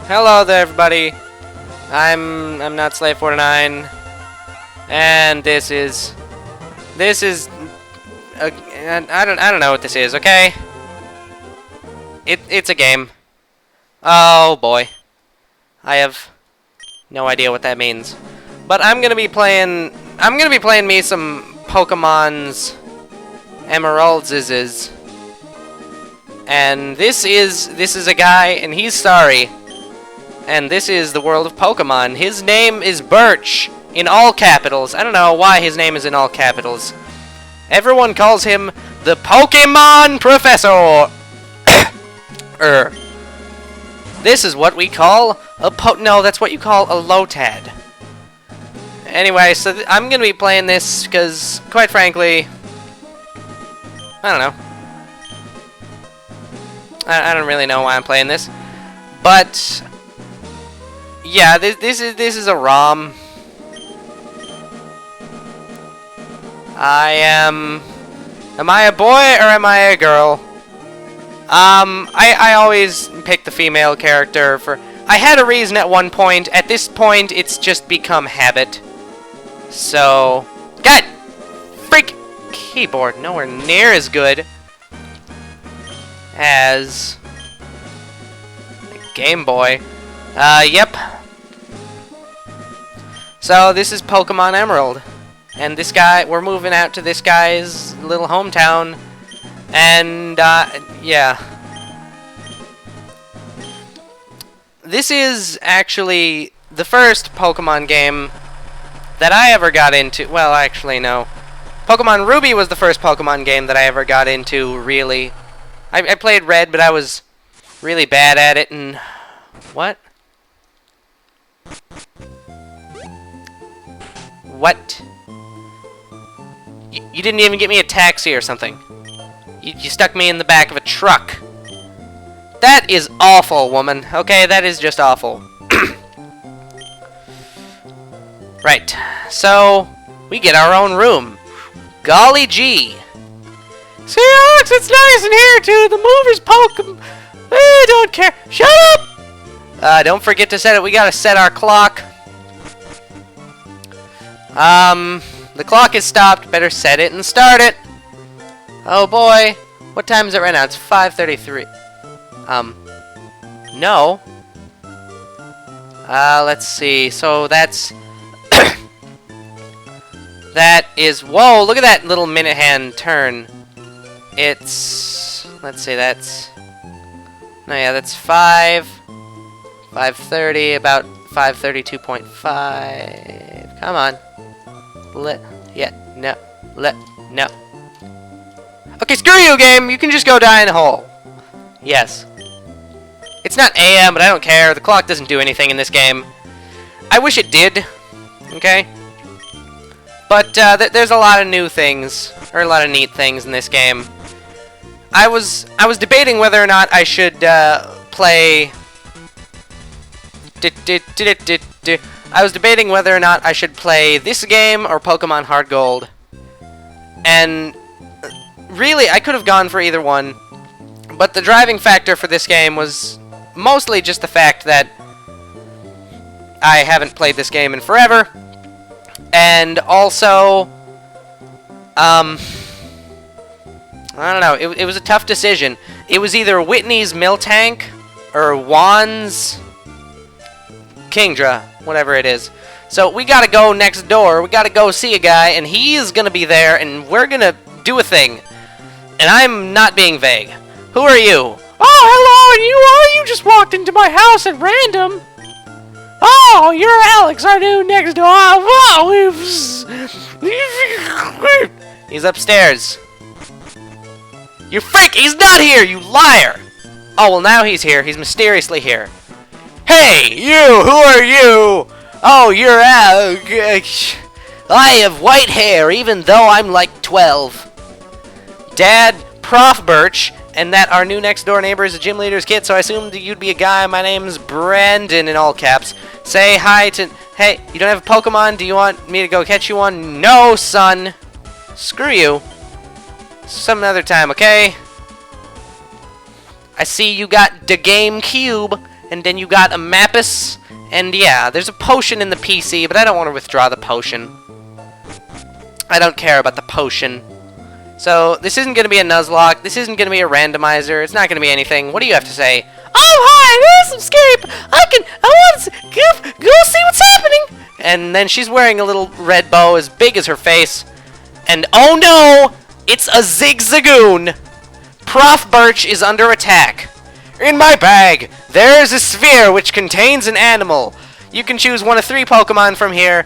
Hello there, everybody. I'm not Slave 49, and this is I don't know what this is. Okay, it's a game. Oh boy, I have no idea what that means. But I'm gonna be playing me some Pokemon's Emeralds. And this is a guy, and he's sorry. And this is the world of Pokemon. His name is Birch, in all capitals. I don't know why his name is in all capitals. Everyone calls him the Pokemon Professor. This is what we call a no, that's what you call a Lotad. Anyway, so I'm gonna be playing this because, quite frankly, I don't know. I don't really know why I'm playing this, but yeah, this is a ROM. Am I a boy or am I a girl? I always pick the female character for. I had a reason at one point. At this point, it's just become habit. So, God, freak keyboard nowhere near as good as the Game Boy. Yep. So this is Pokemon Emerald, and this guy, we're moving out to this guy's little hometown, and yeah. This is actually the first Pokemon game that I ever got into. Well, actually, no. Pokemon Ruby was the first Pokemon game that I ever got into, really. I played Red, but I was really bad at it, and... What? What? You didn't even get me a taxi or something. You stuck me in the back of a truck. That is awful, woman. Okay, that is just awful. Right. So, we get our own room. Golly gee. See, Alex, it's nice in here, too. The movers poke 'em. They don't care. Shut up! Don't forget to set it. We gotta set our clock. The clock is stopped. Better set it and start it. Oh, boy. What time is it right now? It's 5:33. No. Let's see. So, that's... that is... Whoa, look at that little minute hand turn. It's... Let's see, that's... No, yeah, that's 5:30, about 5:32.5. Come on. No. Okay, screw you, game! You can just go die in a hole. Yes. It's not AM, but I don't care. The clock doesn't do anything in this game. I wish it did. Okay? But, there's a lot of new things, or a lot of neat things in this game. I was debating whether or not I should play. I was debating whether or not I should play this game or Pokemon Heart Gold, and really I could have gone for either one. But the driving factor for this game was mostly just the fact that I haven't played this game in forever, and also I don't know. It was a tough decision. It was either Whitney's Miltank or Juan's Kingdra, whatever it is. So we gotta go next door. We gotta go see a guy, and he's gonna be there, and we're gonna do a thing. And I'm not being vague. Who are you? Oh, hello, and you are? You just walked into my house at random. Oh, you're Alex, our new next door. Whoa. He's upstairs. You freak! He's not here, you liar! Oh, well, now he's here. He's mysteriously here. Hey, you! Who are you? Oh, you're Alex. I have white hair, even though I'm like 12. Dad, Prof. Birch, and that our new next-door neighbor is a gym leader's kid, so I assumed you'd be a guy. My name's Brandon, in all caps. Say hi to... Hey, you don't have a Pokemon? Do you want me to go catch you one? No, son. Screw you. Some other time, okay? I see you got the GameCube. and then you got a Mappus, and yeah, there's a potion in the PC, but I don't want to withdraw the potion. I don't care about the potion. So, this isn't going to be a Nuzlocke, this isn't going to be a randomizer, it's not going to be anything. What do you have to say? Oh, hi, this is scary, I want to go see what's happening! And then she's wearing a little red bow as big as her face. And oh no! It's a Zigzagoon! Prof Birch is under attack. In my bag, there is a sphere which contains an animal. You can choose one of 3 Pokemon from here.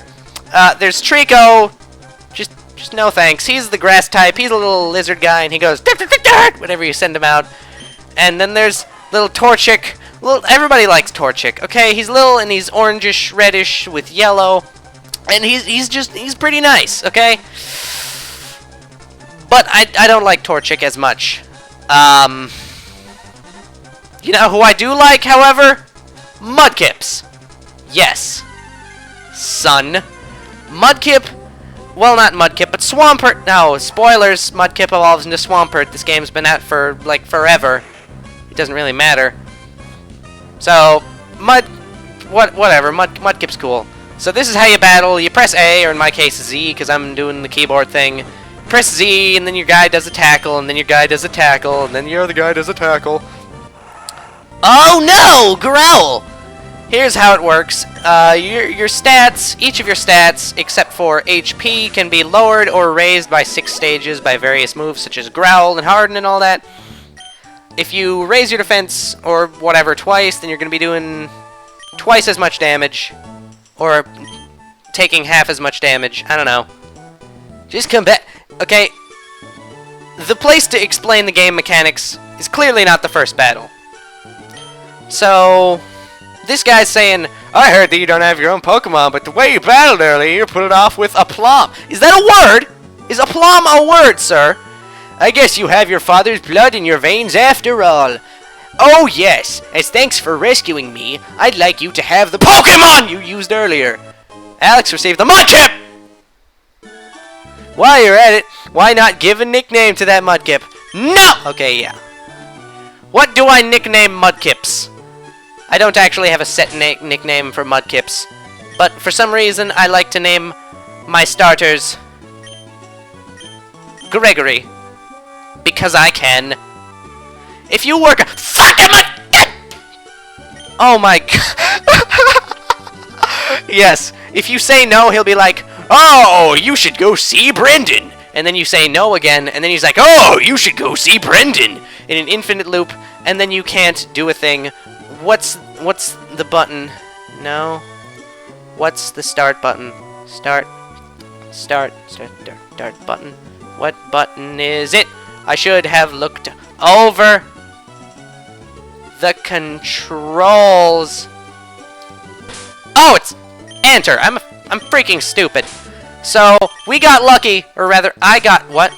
There's Trico. Just no thanks. He's the grass type. He's a little lizard guy, and he goes dirt, dirt, dirt, dirt, whenever you send him out. And then there's little Torchic. Everybody likes Torchic, okay? He's little and he's orangish, reddish with yellow, and he's pretty nice, okay? But I don't like Torchic as much. You know who I do like, however? Mudkips. Yes. Son. Mudkip. Well, not Mudkip, but Swampert. No, spoilers. Mudkip evolves into Swampert. This game's been out for, like, forever. It doesn't really matter. So, whatever. Mudkip's cool. So this is how you battle. You press A, or in my case, Z, because I'm doing the keyboard thing. Press Z, and then your guy does a tackle, and then your guy does a tackle, and then your other guy does a tackle. Oh no! Growl! Here's how it works. Your stats, each of your stats, except for HP, can be lowered or raised by 6 stages by various moves, such as Growl and Harden and all that. If you raise your defense, or whatever, twice, then you're going to be doing twice as much damage. Or taking half as much damage. I don't know. Just come back. Okay. The place to explain the game mechanics is clearly not the first battle. So, this guy's saying, I heard that you don't have your own Pokemon, but the way you battled earlier, you put it off with aplomb. Is that a word? Is aplomb a word, sir? I guess you have your father's blood in your veins after all. Oh yes, as thanks for rescuing me, I'd like you to have the Pokemon you used earlier. Alex received the Mudkip! While you're at it, why not give a nickname to that Mudkip? No! Okay, yeah. What do I nickname Mudkips? I don't actually have a set nickname for Mudkips, but for some reason I like to name my starters Gregory, because I can. If you work fucking Mudkip! Oh my god. Yes, if you say no, he'll be like, oh, you should go see Brendan. And then you say no again, and then he's like, oh, you should go see Brendan, in an infinite loop, and then you can't do a thing. What's the button? No. What's the start button? Start button. What button is it? I should have looked over the controls. Oh, it's enter. I'm freaking stupid. So, we got lucky, or rather, I got what?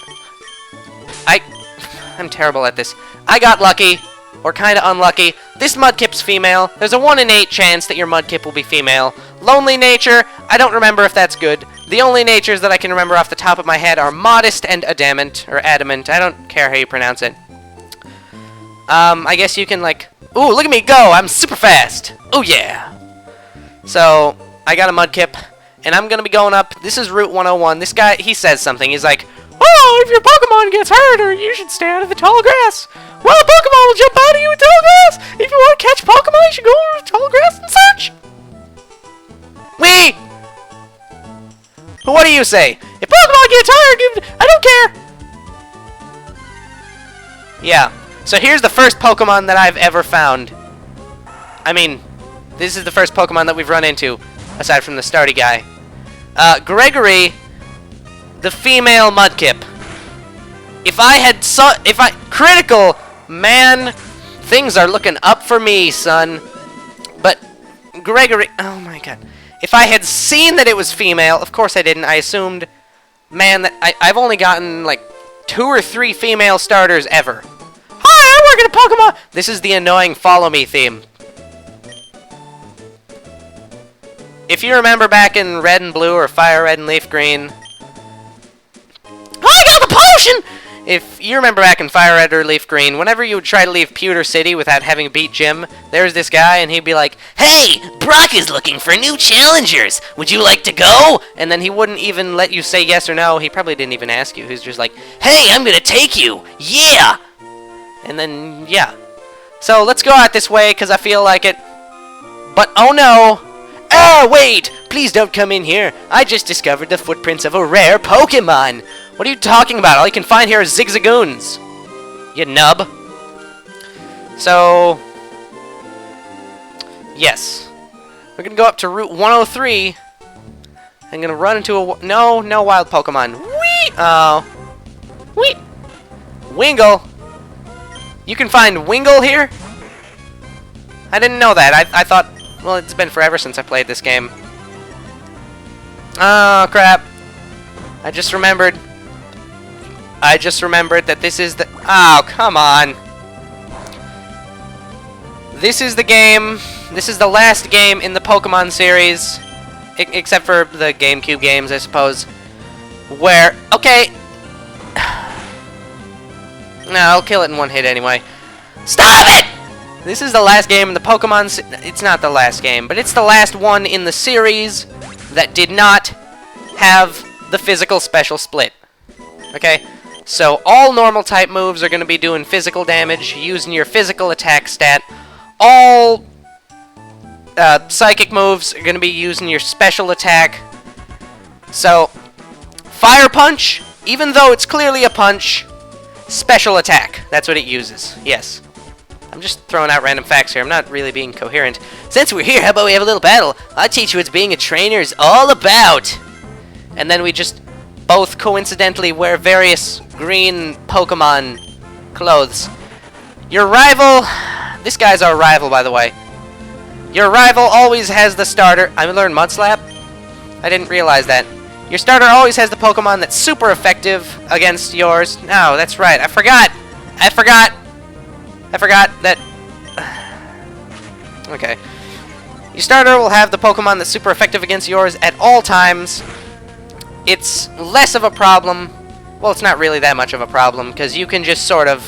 I'm terrible at this. I got lucky, or kind of unlucky. This Mudkip's female. There's a 1 in 8 chance that your Mudkip will be female. Lonely nature, I don't remember if that's good. The only natures that I can remember off the top of my head are modest and adamant, or adamant. I don't care how you pronounce it. I guess you can, like... Ooh, look at me go! I'm super fast! Oh yeah! So, I got a Mudkip, and I'm gonna be going up. This is Route 101. This guy, he says something. He's like, oh, if your Pokemon gets hurt, or you should stay out of the tall grass. Well, a Pokemon will jump out of you in tall grass. If you want to catch Pokemon, you should go over to tall grass and search. Wee! What do you say? If Pokemon get tired, I don't care. Yeah. So here's the first Pokemon that I've ever found. I mean, this is the first Pokemon that we've run into, aside from the starty guy. Gregory, the female Mudkip. Critical, man, things are looking up for me, son. But Gregory, oh my god. If I had seen that it was female, of course I didn't. I assumed, man, that I've only gotten like 2 or 3 female starters ever. Hi, I work at a Pokemon. This is the annoying follow me theme. If you remember back in Red and Blue or Fire Red and Leaf Green, I got the potion, if you remember back in Fire Red or Leaf Green, whenever you would try to leave Pewter City without having beat Jim, there's this guy, and he'd be like, "Hey, Brock is looking for new challengers. Would you like to go?" And then he wouldn't even let you say yes or no. He probably didn't even ask you. He was just like, "Hey, I'm gonna take you. Yeah!" And then, yeah. So let's go out this way, because I feel like it. But, oh no! Oh, wait! Please don't come in here. I just discovered the footprints of a rare Pokemon. What are you talking about? All you can find here is Zigzagoons. You nub. So, yes. We're going to go up to Route 103. I'm going to run into a... No wild Pokemon. Whee! Oh. Whee! Wingull. You can find Wingull here? I didn't know that. I thought... Well, it's been forever since I played this game. Oh, crap. I just remembered that this is the... Oh, come on. This is the game. This is the last game in the Pokemon series. Except for the GameCube games, I suppose. Where... Okay. No, I'll kill it in one hit anyway. Stop it! This is the last game in the Pokemon... It's not the last game, but it's the last one in the series that did not have the physical special split. Okay? So all normal type moves are going to be doing physical damage using your physical attack stat. All psychic moves are going to be using your special attack. So, Fire Punch, even though it's clearly a punch, special attack. That's what it uses. Yes. I'm just throwing out random facts here. I'm not really being coherent. Since we're here, how about we have a little battle? I'll teach you what being a trainer is all about. And then we just both coincidentally wear various green Pokemon clothes. Your rival... This guy's our rival, by the way. Your rival always has the starter... I learned Mud Slap? I didn't realize that. Your starter always has the Pokemon that's super effective against yours. No, that's right. I forgot that... Okay. Your starter will have the Pokemon that's super effective against yours at all times. It's less of a problem. Well, it's not really that much of a problem, because you can just sort of...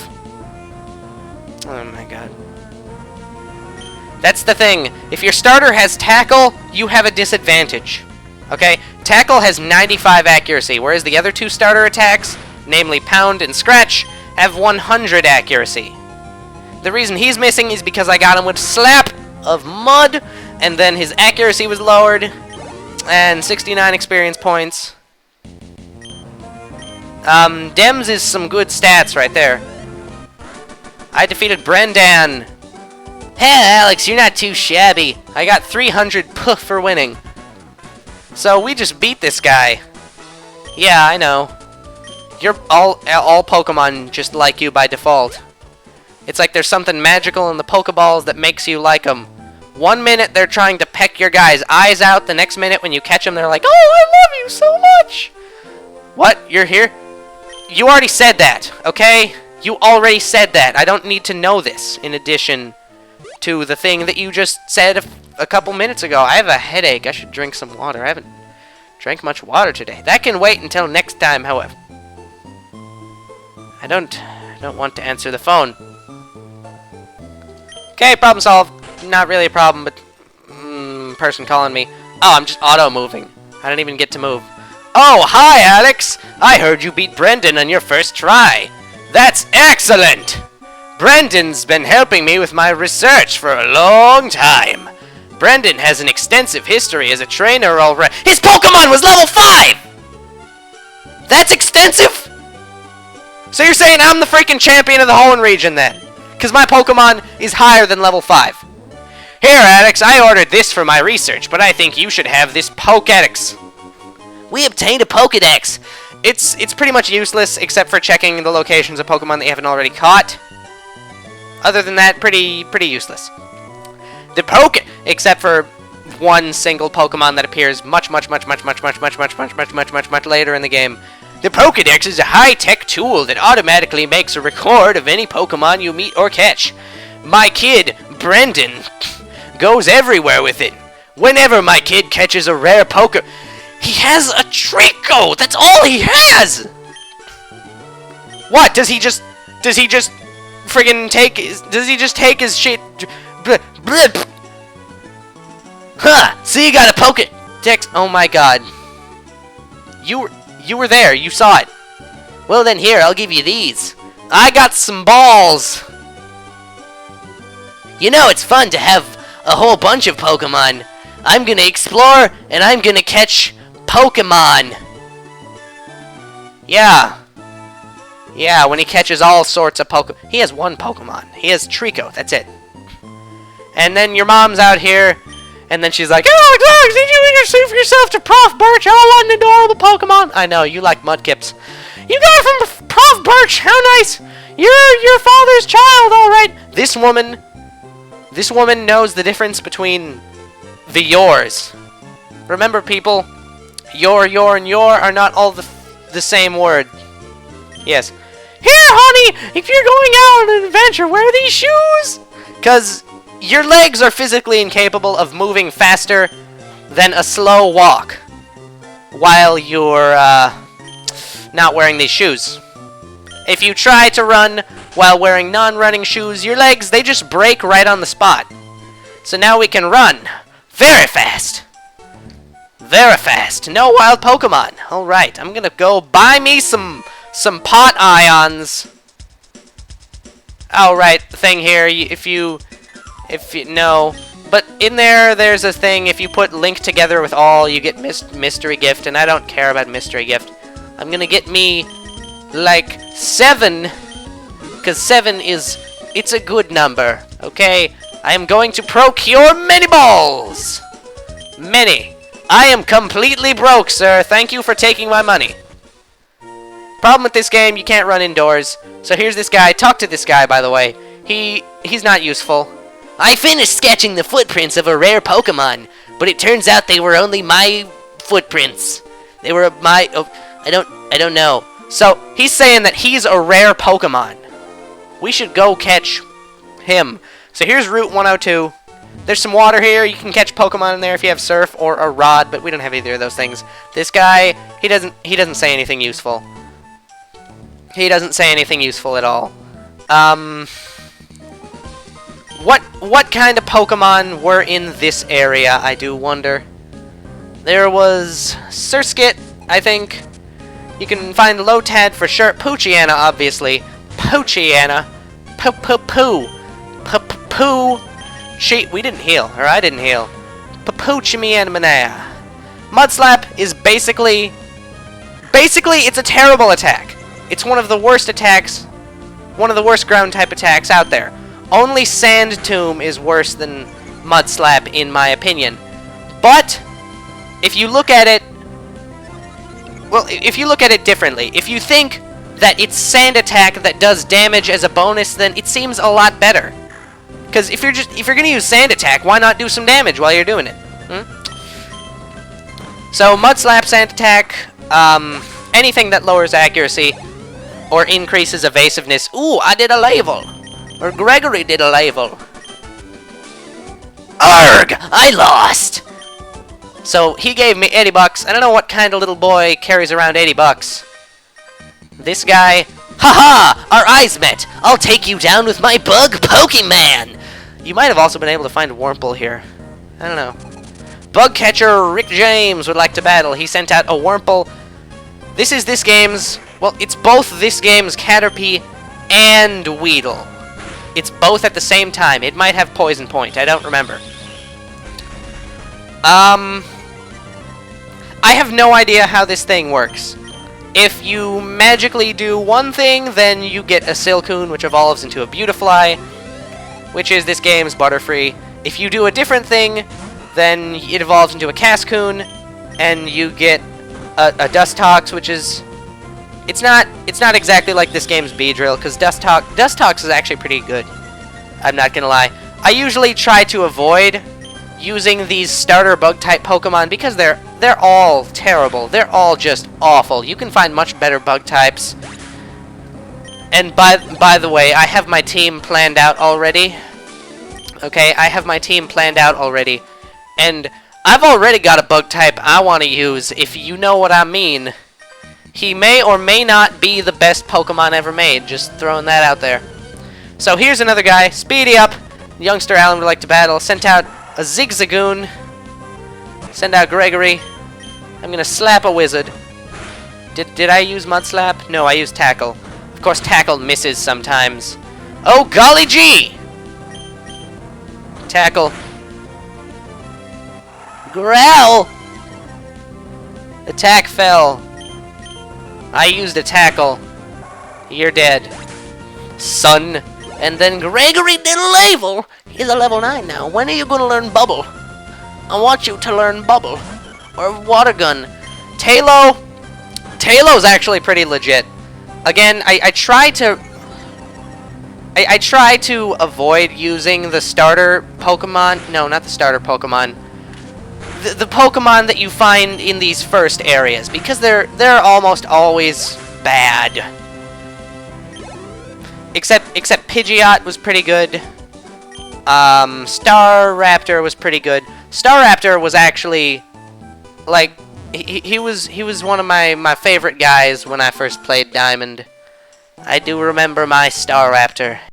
Oh my god. That's the thing. If your starter has Tackle, you have a disadvantage. Okay? Tackle has 95 accuracy, whereas the other two starter attacks, namely Pound and Scratch, have 100 accuracy. The reason he's missing is because I got him with Slap of Mud, and then his accuracy was lowered, and 69 experience points. Dems is some good stats right there. I defeated Brendan. Hey, Alex, you're not too shabby. I got 300 puff for winning. So we just beat this guy. Yeah, I know. You're all Pokemon just like you by default. It's like there's something magical in the Pokeballs that makes you like them. 1 minute they're trying to peck your guy's eyes out. The next minute when you catch them, they're like, "Oh, I love you so much." What? You're here? You already said that, okay? You already said that. I don't need to know this in addition to the thing that you just said a couple minutes ago. I have a headache. I should drink some water. I haven't drank much water today. That can wait until next time, however. I don't want to answer the phone. Okay, problem solved. Not really a problem, but... person calling me. Oh, I'm just auto-moving. I didn't even get to move. Oh, hi, Alex! I heard you beat Brendan on your first try. That's excellent! Brendan's been helping me with my research for a long time. Brendan has an extensive history as a trainer already. His Pokemon was level 5! That's extensive? So you're saying I'm the freaking champion of the Hoenn region then? Because my Pokemon is higher than level 5. Here, Alex, I ordered this for my research, but I think you should have this Pokédex. We obtained a Pokédex. It's pretty much useless, except for checking the locations of Pokemon that you haven't already caught. Other than that, pretty useless. Except for one single Pokemon that appears much later in the game. The Pokédex is a high-tech tool that automatically makes a record of any Pokemon you meet or catch. My kid, Brendan, goes everywhere with it. Whenever my kid catches a rare Poké... He has a Trico! That's all he has! What? Does he just friggin' take his shit? Huh! See, you gotta poke it! Dex, oh my god. You were there, you saw it. Well then, here, I'll give you these. I got some balls! You know, it's fun to have a whole bunch of Pokemon. I'm gonna explore, and I'm gonna catch Pokemon. Yeah. Yeah, when he catches all sorts of Pokemon. He has one Pokemon. He has Trico, that's it. And then your mom's out here, and then she's like, "Oh, Doug, did you introduce yourself to Prof. Birch? Oh, what an adorable Pokemon." I know, you like Mudkips. You got it from Prof. Birch, how nice. You're your father's child, alright. This woman knows the difference between the yours. Remember, people, your, and your are not all the same word. Yes. Here, honey, if you're going out on an adventure, wear these shoes. Because your legs are physically incapable of moving faster than a slow walk while you're not wearing these shoes. If you try to run while wearing non-running shoes, your legs, they just break right on the spot. So now we can run very fast. Very fast. No wild Pokemon. Alright, I'm gonna go buy me some pot ions. Alright, the thing here, if you no. But in there's a thing, if you put link together with all, you get mystery gift, and I don't care about mystery gift. I'm gonna get me, like, 7, because 7 it's a good number, okay? I am going to procure many balls! Many. I am completely broke, sir. Thank you for taking my money. Problem with this game, you can't run indoors. So here's this guy. Talk to this guy, by the way. He's not useful. I finished sketching the footprints of a rare Pokemon, but it turns out they were only my footprints. They were my... Oh, I don't know. So, he's saying that he's a rare Pokemon. We should go catch him. So here's Route 102. There's some water here. You can catch Pokemon in there if you have Surf or a Rod, but we don't have either of those things. This guy, he doesn't say anything useful. He doesn't say anything useful at all. What kind of Pokemon were in this area, I do wonder. There was Surskit, I think. You can find Lotad for sure. Poochyena, obviously. Poochyena. Poo. We didn't heal, or I didn't heal. Papoochimiana. Mudslap is basically, it's a terrible attack. It's one of the worst attacks, one of the worst ground type attacks out there. Only Sand Tomb is worse than Mudslap, in my opinion. But if you look at it, well, if you look at it differently, if you think that it's Sand Attack that does damage as a bonus, then it seems a lot better. Because if you're gonna use Sand Attack, why not do some damage while you're doing it? So Mudslap, Sand Attack, anything that lowers accuracy or increases evasiveness. Ooh, I did a level, or Gregory did a level. Arg! I lost. So he gave me 80 bucks. I don't know what kind of little boy carries around 80 bucks. This guy. Haha! Our eyes met! I'll take you down with my bug Pokemon! You might have also been able to find Wurmple here. I don't know. Bug catcher Rick James would like to battle. He sent out a Wurmple. This is this game's... Well, it's both this game's Caterpie and Weedle. It's both at the same time. It might have Poison Point. I don't remember. I have no idea how this thing works. If you magically do one thing, then you get a Silcoon, which evolves into a Beautifly, which is this game's Butterfree. If you do a different thing, then it evolves into a Cascoon, and you get a Dustox, which is... It's not exactly like this game's Beedrill, because Dustox is actually pretty good. I'm not gonna lie. I usually try to avoid using these starter bug-type Pokemon because they're all terrible. They're all just awful. You can find much better bug types. And by the way, I have my team planned out already. Okay, I have my team planned out already. And I've already got a bug type I want to use, if you know what I mean. He may or may not be the best Pokemon ever made. Just throwing that out there. So here's another guy. Speedy up. Youngster Alan would like to battle. Sent out a Zigzagoon. Send out Gregory. I'm gonna slap a wizard. Did I use Mud Slap? No, I used Tackle. Of course, Tackle misses sometimes. Oh, golly gee! Tackle. Growl! Attack fell. I used a Tackle. You're dead. Son. And then Gregory Diddle-Label. He's a level 9 now. When are you gonna learn Bubble? I want you to learn Bubble. Or Water Gun. Talo. Talo's actually pretty legit. Again, I try to avoid using the starter Pokemon. No, not the starter Pokemon. The Pokemon that you find in these first areas, because they're almost always bad. Except Pidgeot was pretty good. Staraptor was pretty good. Staraptor was actually like he was one of my favorite guys when I first played Diamond. I do remember my Staraptor.